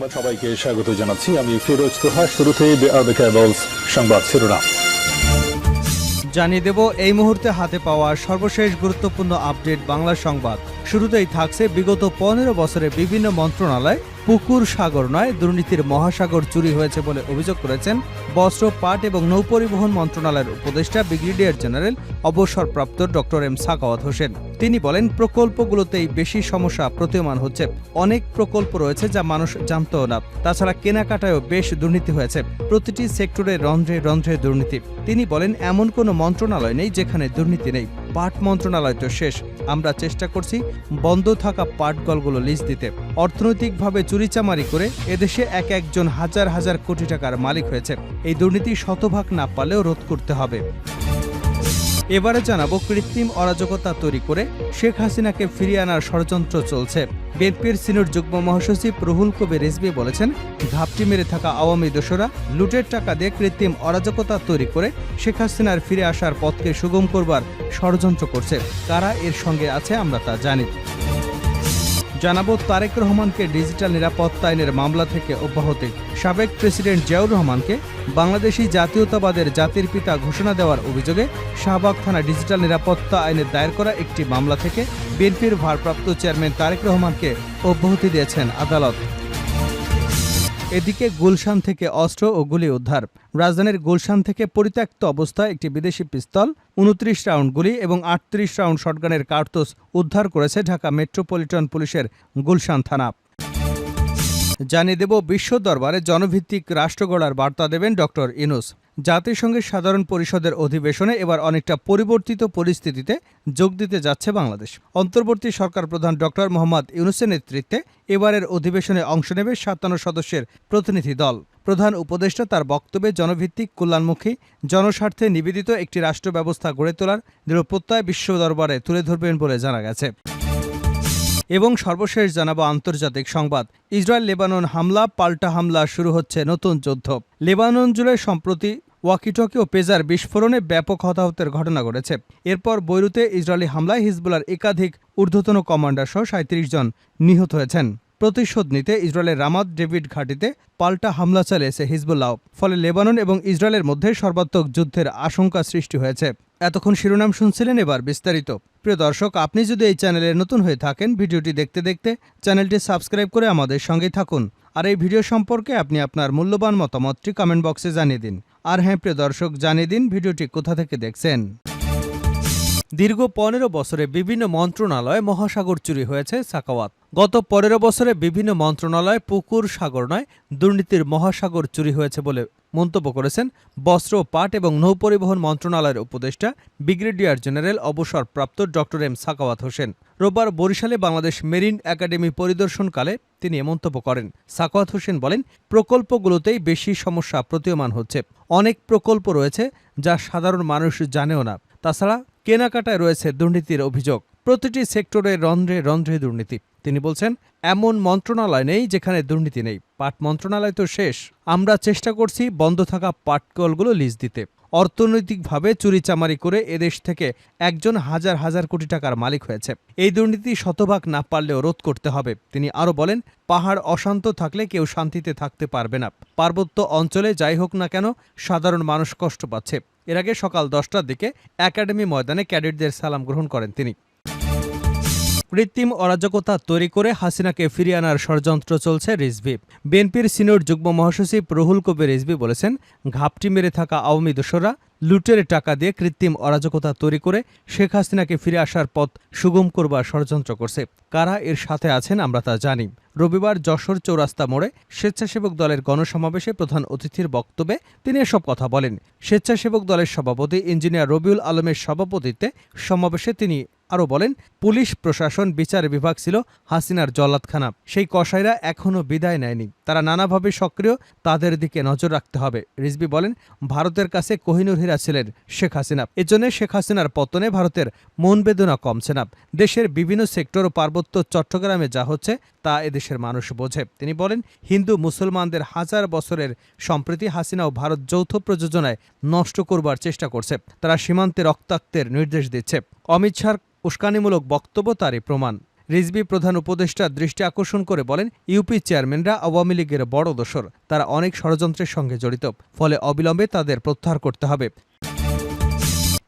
সংবাদ সবাইকে স্বাগত জানাচ্ছি। আমি ফিরোজ তোহা। শুরুতেই সংবাদ শিরোনাম জানিয়ে দেব এই মুহূর্তে হাতে পাওয়া সর্বশেষ গুরুত্বপূর্ণ আপডেট বাংলা সংবাদ। শুরুতেই থাকছে বিগত 15 বছরে বিভিন্ন মন্ত্রণালয় পুকুর সাগর নয় দুর্নীতির মহাসাগর চুরি হয়েছে বলে অভিযোগ করেছেন বস্ত্র, পাট এবং নৌপরিবহন মন্ত্রণালয়ের উপদেষ্টা ব্রিগেডিয়ার জেনারেল অবসরপ্রাপ্ত ডক্টর এম সাখাওয়াত হোসেন। তিনি বলেন, প্রকল্পগুলোতেই বেশি সমস্যা প্রতীয়মান হচ্ছে। অনেক প্রকল্প রয়েছে যা মানুষ জানতও না। তাছাড়া কেনাকাটায়ও বেশ দুর্নীতি হয়েছে। প্রতিটি সেক্টরে রন্ধ্রে রন্ধ্রে দুর্নীতি। তিনি বলেন, এমন কোনো মন্ত্রণালয় নেই যেখানে দুর্নীতি নেই। পাট মন্ত্রণালয় তো শেষ। আমরা চেষ্টা করছি বন্ধ থাকা পাট কলগুলো লিজ দিতে। অর্থনৈতিকভাবে চুরিচামারি করে এদেশে একজন হাজার হাজার কোটি টাকার মালিক হয়েছে। এই দুর্নীতি শতভাগ না পারলেও রোধ করতে হবে। এবারে জানাবো, কৃত্রিম অরাজকতা তৈরি করে শেখ হাসিনাকে ফিরিয়ে আনার ষড়যন্ত্র চলছে। বিএনপির সিনিয়র যুগ্ম মহাসচিব রুহুল কবির রিজভী বলেছেন, ঘাপটি মেরে থাকা আওয়ামী দোসররা লুটের টাকা দিয়ে কৃত্রিম অরাজকতা তৈরি করে শেখ হাসিনার ফিরে আসার পথকে সুগম করবার ষড়যন্ত্র করছে। কারা এর সঙ্গে আছে আমরা তা জানি। জানাবো, তারেক রহমানকে ডিজিটাল নিরাপত্তা আইনের মামলা থেকে অব্যাহতি। সাবেক প্রেসিডেন্ট জিয়াউর রহমানকে বাংলাদেশি জাতীয়তাবাদের জাতির পিতা ঘোষণা দেওয়ার অভিযোগে শাহবাগ থানা ডিজিটাল নিরাপত্তা আইনে দায়ের করা একটি মামলা থেকে বিএনপির ভারপ্রাপ্ত চেয়ারম্যান তারেক রহমানকে অব্যাহতি দিয়েছেন আদালত। এদিকে গুলশান থেকে অস্ত্র ও গুলি উদ্ধার। রাজধানীর গুলশান থেকে পরিত্যক্ত অবস্থায় একটি বিদেশি পিস্তল, 29 রাউন্ড গুলি এবং 38 রাউন্ড শটগানের কার্তুজ উদ্ধার করেছে ঢাকা মেট্রোপলিটন পুলিশের গুলশান থানা। জানিয়ে দেব, বিশ্ব দরবারে জনভিত্তিক রাষ্ট্র গড়ার বার্তা দেবেন ডক্টর ইউনূস। জাতিসংঘের সাধারণ পরিষদের অধিবেশনে এবার অনেকটা পরিবর্তিত পরিস্থিতিতে যোগ দিতে যাচ্ছে বাংলাদেশ। অন্তর্বর্তী সরকার প্রধান ডক্টর মোহাম্মদ ইউনূসের নেতৃত্বে এবারের অধিবেশনে অংশ নেবে 57 সদস্যের প্রতিনিধি দল। প্রধান উপদেষ্টা তার বক্তব্যে জনভিত্তিক, কল্যাণমুখী, জনস্বার্থে নিবেদিত একটি রাষ্ট্র ব্যবস্থা গড়ে তোলার দৃঢ় প্রত্যয় বিশ্ব দরবারে তুলে ধরবেন বলে জানা গেছে। এবং সর্বশেষ জানাবো আন্তর্জাতিক সংবাদ। ইসরায়েল লেবানন হামলা, পাল্টা হামলা, শুরু হচ্ছে নতুন যুদ্ধ। লেবানন জুড়ে সম্প্রতি ওয়াকিটকি ও পেজার বিস্ফোরণে ব্যাপক হতাহতের ঘটনা ঘটেছে। এরপর বৈরুতে ইসরায়েলি হামলায় হিজবুল্লাহর একাধিক ঊর্ধ্বতন কমান্ডার সহ 37 জন নিহত হয়েছেন। প্রতিশোধ নিতে ইসরায়েলের রামাত ডেভিড ঘাঁটিতে পাল্টা হামলা চালিয়েছে হিজবুল্লাহ। ফলে লেবানন এবং ইসরায়েলের মধ্যে সর্বাত্মক যুদ্ধের আশঙ্কা সৃষ্টি হয়েছে। এতক্ষণ শিরোনাম শুনছিলেন, এবার বিস্তারিত। প্রিয় দর্শক, আপনি যদি এই চ্যানেলে নতুন হয়ে থাকেন, ভিডিওটি দেখতে দেখতে চ্যানেলটি সাবস্ক্রাইব করে আমাদের সঙ্গেই থাকুন। আর এই ভিডিও সম্পর্কে আপনি আপনার মূল্যবান মতামতটি কমেন্ট বক্সে জানিয়ে দিন। আর হ্যাঁ প্রিয় দর্শক, জানিয়ে দিন ভিডিওটি কোথা থেকে দেখছেন। দীর্ঘ 15 বছরে বিভিন্ন মন্ত্রণালয়ে মহাসাগর চুরি হয়েছে সাখাওয়াত। গত 15 বছরে বিভিন্ন মন্ত্রণালয়ে পুকুর সাগর নয় দুর্নীতির মহাসাগর চুরি হয়েছে বলে মন্তব্য করেছেন বস্ত্র, পাট এবং নৌপরিবহন মন্ত্রণালয়ের উপদেষ্টা ব্রিগেডিয়ার জেনারেল অবসরপ্রাপ্ত ডক্টর এম সাখাওয়াত হোসেন। রোববার বরিশালে বাংলাদেশ মেরিন একাডেমি পরিদর্শনকালে তিনি এ মন্তব্য করেন। সাখাওয়াত হোসেন বলেন, প্রকল্পগুলোতেই বেশি সমস্যা প্রতীয়মান হচ্ছে। অনেক প্রকল্প রয়েছে যা সাধারণ মানুষ জানেও না। তাছাড়া কেনাকাটায় রয়েছে দুর্নীতির অভিযোগ। প্রতিটি সেক্টরে রন্ধ্রে রন্ধ্রে দুর্নীতি। তিনি বলছেন, এমন মন্ত্রণালয় নেই যেখানে দুর্নীতি নেই। পাট মন্ত্রণালয় তো শেষ। আমরা চেষ্টা করছি বন্ধ থাকা পাটকলগুলো লিজ দিতে। অর্থনৈতিকভাবে চুরিচামারি করে এদেশ থেকে একজন হাজার হাজার কোটি টাকার মালিক হয়েছে। এই দুর্নীতি শতভাগ না পারলেও রোধ করতে হবে। তিনি আরও বলেন, পাহাড় অশান্ত থাকলে কেউ শান্তিতে থাকতে পারবে না। পার্বত্য অঞ্চলে যাই হোক না কেন, সাধারণ মানুষ কষ্ট পাচ্ছে। এর আগে সকাল 10টার দিকে একাডেমি ময়দানে ক্যাডেটদের সালাম গ্রহণ করেন তিনি। কৃত্রিম অরাজকতা তৈরি করে হাসিনাকে ফিরিয়ে আনার ষড়যন্ত্র চলছে রিজভী। বিএনপির সিনিয়র যুগ্ম মহাসচিব রুহুল কবির রিজভী বলেছেন, ঘাপটি মেরে থাকা আওয়ামী দোসররা লুটের টাকা দিয়ে কৃত্রিম অরাজকতা তৈরি করে শেখ হাসিনাকে ফিরে আসার পথ সুগম করবার ষড়যন্ত্র করছে। কারা এর সাথে আছেন আমরা তা জানি। রবিবার যশোর চৌরাস্তা মোড়ে স্বেচ্ছাসেবক দলের গণসমাবেশে প্রধান অতিথির বক্তব্যে তিনি এসব কথা বলেন। স্বেচ্ছাসেবক দলের সভাপতি ইঞ্জিনিয়ার রবিউল আলমের সভাপতিত্বে সমাবেশে তিনি আরও বলেন, পুলিশ প্রশাসন, বিচার বিভাগ ছিল হাসিনার জল্লাদখানা। সেই কসাইরা এখনও বিদায় নেয়নি। তারা নানাভাবে সক্রিয়, তাদের দিকে নজর রাখতে হবে। রিজভী বলেন, ভারতের কাছে কোহিনূর হীরা ছিলেন শেখ হাসিনা। এজন্য শেখ হাসিনার পতনে ভারতের মন বেদনা কমছে না। দেশের বিভিন্ন সেক্টর ও পার্বত্য চট্টগ্রামে যা হচ্ছে তা এদেশের মানুষ বোঝে। তিনি বলেন, হিন্দু মুসলমানদের হাজার বছরের সম্প্রীতি হাসিনা ও ভারত যৌথ প্রযোজনায় নষ্ট করবার চেষ্টা করছে। তারা সীমান্তে রক্তাক্তের নির্দেশ দিচ্ছে। অমিত শাহর উস্কানিমূলক বক্তব্য তারই প্রমাণ। রিজভী প্রধান উপদেষ্টার দৃষ্টি আকর্ষণ করে বলেন, ইউপি চেয়ারম্যানরা আওয়ামী লীগের বড় দোসর, তারা অনেক ষড়যন্ত্রের সঙ্গে জড়িত, ফলে অবিলম্বে তাদের প্রত্যাহার করতে হবে।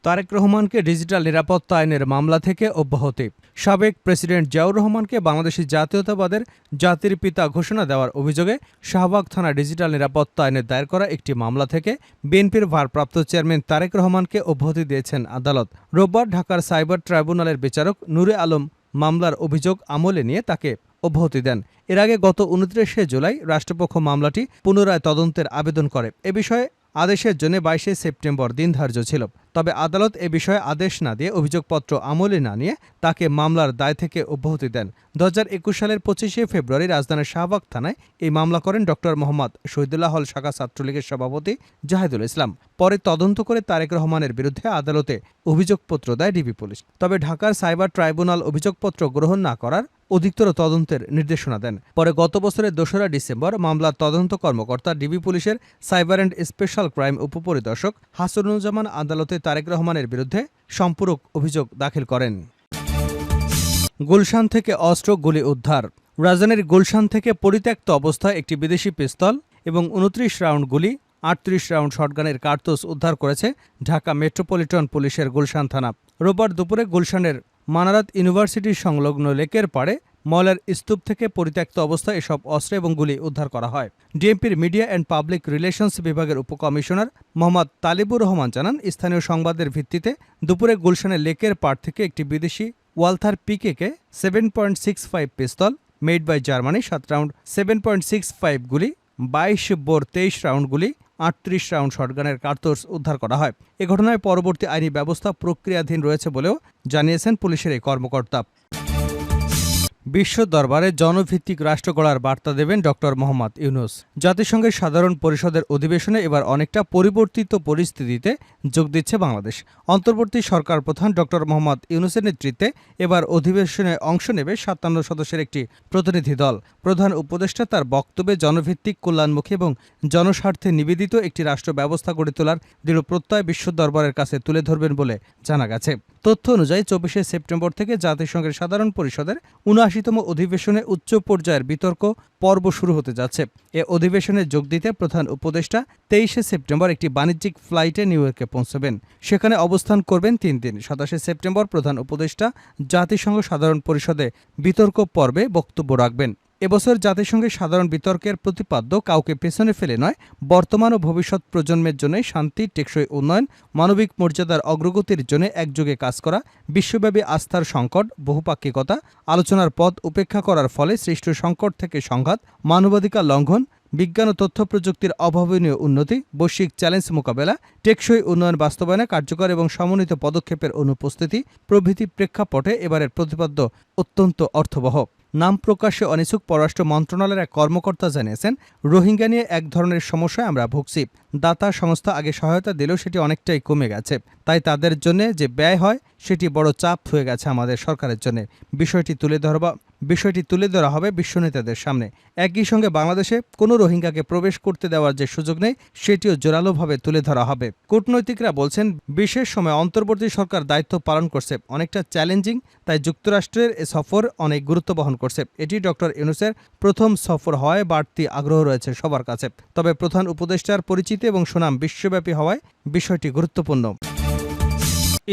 তারেক রহমানকে ডিজিটাল নিরাপত্তা আইনের মামলা থেকে অব্যাহতি। সাবেক প্রেসিডেন্ট জিয়াউর রহমানকে বাংলাদেশি জাতীয়তাবাদের জাতির পিতা ঘোষণা দেওয়ার অভিযোগে শাহবাগ থানা ডিজিটাল নিরাপত্তা আইনে দায়ের করা একটি মামলা থেকে বিএনপির ভারপ্রাপ্ত চেয়ারম্যান তারেক রহমানকে অব্যাহতি দিয়েছেন আদালত। রোববার ঢাকার সাইবার ট্রাইব্যুনালের বিচারক নূরে আলম মামলার অভিযোগ আমলে নিয়ে তাকে অব্যাহতি দেন। এর আগে গত 29শে জুলাই রাষ্ট্রপক্ষ মামলাটি পুনরায় তদন্তের আবেদন করে। এ বিষয়ে আদেশের জন্য 22শে সেপ্টেম্বর দিন ধার্য ছিল। তবে আদালত এ বিষয়ে আদেশ না দিয়ে অভিযোগপত্র আমলে না নিয়ে তাকে মামলার দায় থেকে অব্যাহতি দেন। 2021 সালের 25শে ফেব্রুয়ারি রাজধানীর শাহবাগ থানায় এই মামলা করেন ডক্টর মোহাম্মদ শহীদুল্লাহ হল শাখা ছাত্রলীগের সভাপতি জাহিদুল ইসলাম। পরে তদন্ত করে তারেক রহমানের বিরুদ্ধে আদালতে অভিযোগপত্র দেয় ডিবি পুলিশ। তবে ঢাকার সাইবার ট্রাইব্যুনাল অভিযোগপত্র গ্রহণ না করার অধিকতর তদন্তের নির্দেশনা দেন। পরে গত বছরের 2রা ডিসেম্বর মামলার তদন্ত কর্মকর্তা ডিবি পুলিশের সাইবার অ্যান্ড স্পেশাল ক্রাইম উপপরিদর্শক হাসানুজ্জামান আদালতে তারেক রহমানের বিরুদ্ধে সম্পূরক অভিযোগ দাখিল করেন। গুলশান থেকে অস্ত্র, গুলি উদ্ধার। রাজধানীর গুলশান থেকে পরিত্যক্ত অবস্থায় একটি বিদেশি পিস্তল এবং 29 রাউন্ড গুলি, 38 রাউন্ড শটগানের কার্তুজ উদ্ধার করেছে ঢাকা মেট্রোপলিটন পুলিশের গুলশান থানা। রোববার দুপুরে গুলশানের মানারাত ইউনিভার্সিটির সংলগ্ন লেকের পাড়ে ময়লার স্তূপ থেকে পরিত্যক্ত অবস্থায় এসব অস্ত্র এবং গুলি উদ্ধার করা হয়। ডিএমপির মিডিয়া অ্যান্ড পাবলিক রিলেশনস বিভাগের উপকমিশনার মোহাম্মদ তালিবুর রহমান জানান, স্থানীয় সংবাদের ভিত্তিতে দুপুরে গুলশানের লেকের পাড় থেকে একটি বিদেশি Walther PPK 7.65 pistol made by Germany, 7 round 7.65 গুলি, 22 বোর 23 রাউন্ড গুলি, 38 রাউন্ড শটগানের কার্তুজ উদ্ধার করা হয়। এ ঘটনায় পরবর্তী আইনি ব্যবস্থা প্রক্রিয়াধীন রয়েছে বলেও জানিয়েছেন পুলিশের এই কর্মকর্তা। বিশ্ব দরবারে জনভিত্তিক রাষ্ট্র গড়ার বার্তা দেবেন ডক্টর মোহাম্মদ ইউনূস। জাতিসংঘের সাধারণ পরিষদের অধিবেশনে এবার অনেকটা পরিবর্তিত পরিস্থিতিতে যোগ দিচ্ছে বাংলাদেশ। অন্তর্বর্তী সরকার প্রধান ডক্টর মোহাম্মদ ইউনূসের নেতৃত্বে এবার অধিবেশনে অংশ নেবে 57 সদস্যের একটি প্রতিনিধি দল। প্রধান উপদেষ্টা তার বক্তব্যে জনভিত্তিক, কল্যাণমুখী এবং জনস্বার্থে নিবেদিত একটি রাষ্ট্র ব্যবস্থা গড়ে তোলার দৃঢ় প্রত্যয় বিশ্ব দরবারের কাছে তুলে ধরবেন বলে জানা গেছে। তথ্য অনুযায়ী 24শে সেপ্টেম্বর থেকে জাতিসংঘের সাধারণ পরিষদের 79তম অধিবেশনে উচ্চ পর্যায়ের বিতর্ক পর্ব শুরু হতে যাচ্ছে। এ অধিবেশনে যোগ দিতে প্রধান উপদেষ্টা 23শে সেপ্টেম্বর একটি বাণিজ্যিক ফ্লাইটে নিউ ইয়র্কে পৌঁছবেন। সেখানে অবস্থান করবেন 3 দিন। 27শে সেপ্টেম্বর প্রধান উপদেষ্টা জাতিসংঘ সাধারণ পরিষদে বিতর্ক পর্বে বক্তব্য রাখবেন। এবছর জাতিসংঘের সাধারণ বিতর্কের প্রতিপাদ্য কাউকে পেছনে ফেলে নয়, বর্তমান ও ভবিষ্যৎ প্রজন্মের জন্য শান্তি, টেকসই উন্নয়ন, মানবিক মর্যাদার অগ্রগতির জন্য একযোগে কাজ করা, বিশ্বব্যাপী আস্থার সংকট, বহুপাক্ষিকতা, আলোচনার পথ উপেক্ষা করার ফলে সৃষ্ট সংকট থেকে সংঘাত, মানবাধিকার লঙ্ঘন, বিজ্ঞান ও তথ্য প্রযুক্তির অভাবনীয় উন্নতি, বৈশ্বিক চ্যালেঞ্জ মোকাবেলা, টেকসই উন্নয়ন বাস্তবায়নে কার্যকর এবং সমন্বিত পদক্ষেপের অনুপস্থিতি প্রভৃতি প্রেক্ষাপটে এবারের প্রতিপাদ্য অত্যন্ত অর্থবহ। নাম প্রকাশে অনিচ্ছুক পররাষ্ট্র মন্ত্রণালয়ের এক কর্মকর্তা জানিয়েছেন, রোহিঙ্গা নিয়ে এক ধরনের সমস্যায় আমরা ভুগছি। দাতা সংস্থা আগে সহায়তা দিলেও সেটি অনেকটাই কমে গেছে, তাই তাদের জন্য যে ব্যয় হয় সেটি বড় চাপ হয়ে গেছে আমাদের সরকারের জন্য। বিষয়টি তুলে ধরা হবে বিশ্ব নেতাদের সামনে। একই সঙ্গে বাংলাদেশে কোনো রোহিঙ্গাকে প্রবেশ করতে দেওয়ার যে সুযোগ নেই সেটিও জোরালোভাবে তুলে ধরা হবে। কূটনৈতিকরা বলছেন, বিশেষ সময় অন্তর্বর্তী সরকার দায়িত্ব পালন করছে, অনেকটা চ্যালেঞ্জিং, তাই যুক্তরাষ্ট্রের এ সফর অনেক গুরুত্ব বহন করছে। এটি ডক্টর ইউনূসের প্রথম সফর হওয়ায় বাড়তি আগ্রহ রয়েছে সবার কাছে। তবে প্রধান উপদেষ্টার পরিচিতি এবং সুনাম বিশ্বব্যাপী হওয়ায় বিষয়টি গুরুত্বপূর্ণ।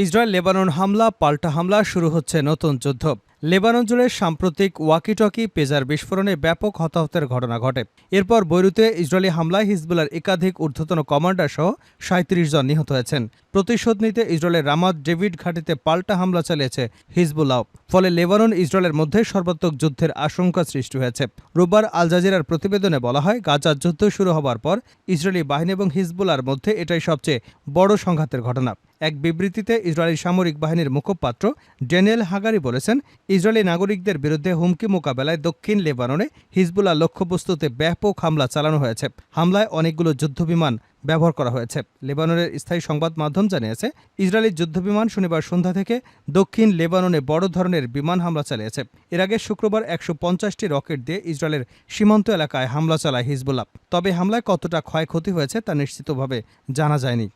ইসরায়েল লেবানন হামলা, পাল্টা হামলা, শুরু হচ্ছে নতুন যুদ্ধ। লেবানন জুড়ে সাম্প্রতিক ওয়াকিটকি পেজার বিস্ফোরণে ব্যাপক হতাহতের ঘটনা ঘটে। এরপর বৈরুতে ইসরায়েলি হামলায় হিজবুল্লাহর একাধিক ঊর্ধ্বতন কমান্ডার সহ 37 জন নিহত হয়েছেন। প্রতিশোধ নিতে ইসরায়েলের রামাত ডেভিড ঘাঁটিতে পাল্টা হামলা চালিয়েছে হিজবুল্লাহ। ফলে লেবানন ইসরায়েলের মধ্যে সর্বাত্মক যুদ্ধের আশঙ্কা সৃষ্টি হয়েছে। রোববার আল জাজিরার প্রতিবেদনে বলা হয়, গাজার যুদ্ধ শুরু হবার পর ইসরায়েলি বাহিনী এবং হিজবুল্লাহর মধ্যে এটাই সবচেয়ে বড় সংঘাতের ঘটনা। এক বিবৃতিতে ইসরায়েলি সামরিক বাহিনীর মুখপাত্র ড্যানিয়েল হাগারি বলেছেন, ইসরায়েলি নাগরিকদের বিরুদ্ধে হুমকি মোকাবেলায় দক্ষিণ লেবাননে হিজবুল্লাহ লক্ষ্যবস্তুতে ব্যাপক হামলা চালানো হয়েছে। হামলায় অনেকগুলো যুদ্ধবিমান ব্যবহার করা হয়েছে। লেবাননের স্থায়ী সংবাদ মাধ্যম জানিয়েছে, ইসরায়েলি যুদ্ধবিমান শনিবার সন্ধ্যা থেকে দক্ষিণ লেবাননে বড় ধরনের বিমান হামলা চালিয়েছে। এর আগে শুক্রবার 150টি রকেট দিয়ে ইসরায়েলের সীমান্ত এলাকায় হামলা চালায় হিজবুল্লাহ। তবে হামলায় কতটা ক্ষয়ক্ষতি হয়েছে তা নিশ্চিতভাবে জানা যায়নি।